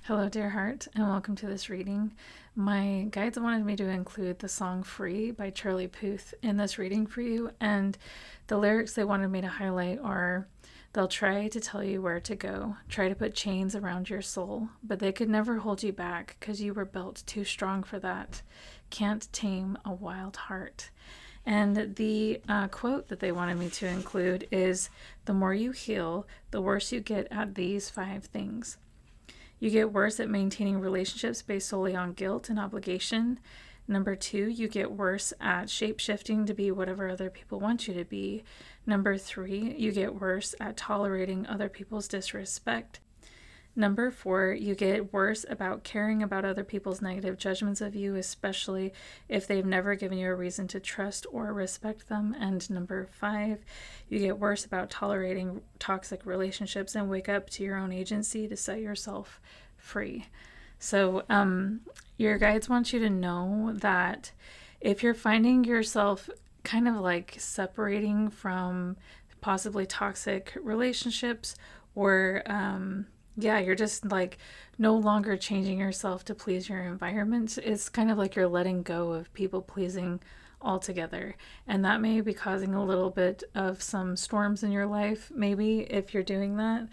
Hello, dear heart, and welcome to this reading. My guides wanted me to include the song Free by Charlie Puth in this reading for you, and the lyrics they wanted me to highlight are: they'll try to tell you where to go, try to put chains around your soul, but they could never hold you back because you were built too strong for that. Can't tame a wild heart. And the quote that they wanted me to include is: the more you heal, the worse you get at these 5 things. You get worse at maintaining relationships based solely on guilt and obligation. Number 2, you get worse at shape shifting to be whatever other people want you to be. Number 3, you get worse at tolerating other people's disrespect. Number 4, you get worse about caring about other people's negative judgments of you, especially if they've never given you a reason to trust or respect them. And number 5, you get worse about tolerating toxic relationships and wake up to your own agency to set yourself free. So, your guides want you to know that if you're finding yourself kind of like separating from possibly toxic relationships, or you're just like no longer changing yourself to please your environment. It's kind of like you're letting go of people pleasing altogether. And that may be causing a little bit of some storms in your life, maybe, if you're doing that,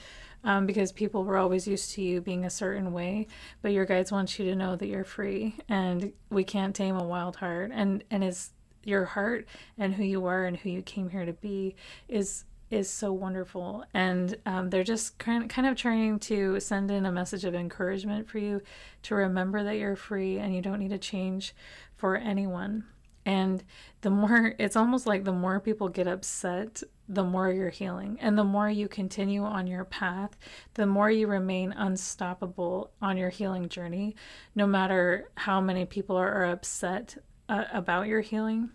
because people were always used to you being a certain way. But your guides want you to know that you're free, and we can't tame a wild heart. And it's your heart and who you are and who you came here to be is so wonderful. And they're just kind of trying to send in a message of encouragement for you to remember that you're free and you don't need to change for anyone. And the more, it's almost like the more people get upset, the more you're healing. And the more you continue on your path, the more you remain unstoppable on your healing journey, no matter how many people are upset about your healing.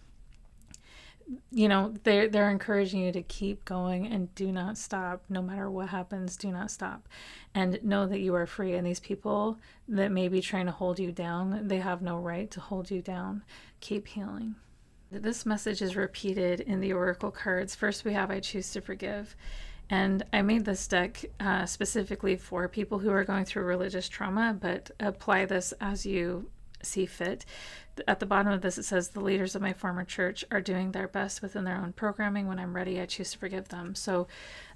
They're encouraging you to keep going and do not stop. No matter what happens, do not stop, and know that you are free. And these people that may be trying to hold you down, they have no right to hold you down. Keep healing. This message is repeated in the oracle cards. First we have I choose to forgive, and I made this deck specifically for people who are going through religious trauma, but apply this as you see fit. At the bottom of this, it says, the leaders of my former church are doing their best within their own programming. When I'm ready, I choose to forgive them. So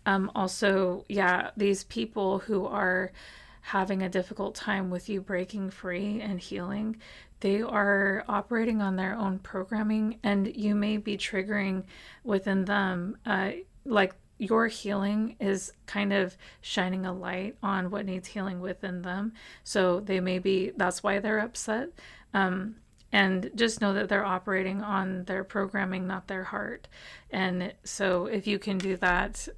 also, these people who are having a difficult time with you breaking free and healing, they are operating on their own programming, and you may be triggering within them, like your healing is kind of shining a light on what needs healing within them. So that's why they're upset. And just know that they're operating on their programming, not their heart. And so if you can do that,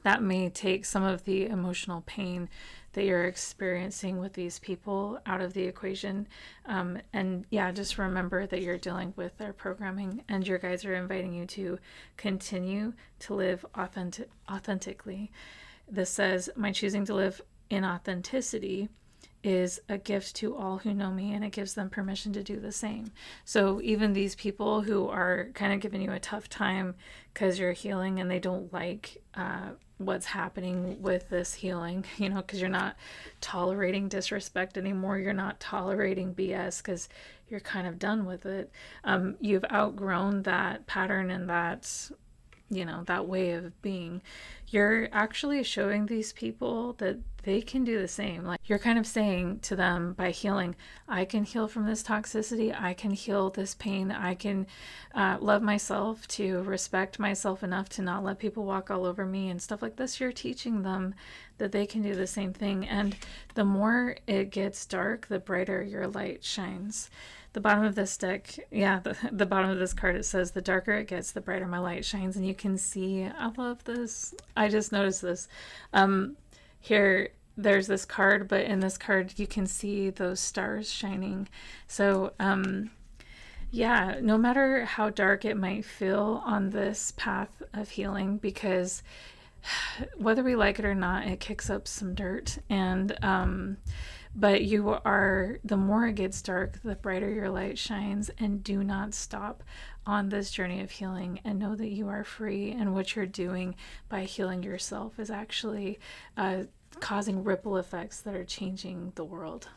that may take some of the emotional pain that you're experiencing with these people out of the equation. Just remember that you're dealing with their programming, and your guides are inviting you to continue to live authentically. This says, my choosing to live in authenticity is a gift to all who know me, and it gives them permission to do the same. So even these people who are kind of giving you a tough time because you're healing and they don't like what's happening with this healing, because you're not tolerating disrespect anymore, you're not tolerating BS because you're kind of done with it. You've outgrown that pattern and that way of being. You're actually showing these people that they can do the same. Like, you're kind of saying to them, by healing, I can heal from this toxicity, I can heal this pain, I can love myself, to respect myself enough to not let people walk all over me and stuff like this. You're teaching them that they can do the same thing. And the more it gets dark, the brighter your light shines. The bottom of this deck, the bottom of this card, it says, the darker it gets, the brighter my light shines. And you can see, I love this. I just noticed this. Here, there's this card, but in this card, you can see those stars shining. So, no matter how dark it might feel on this path of healing, because whether we like it or not, it kicks up some dirt. And, but the more it gets dark, the brighter your light shines. And do not stop on this journey of healing, and know that you are free. And what you're doing by healing yourself is actually causing ripple effects that are changing the world.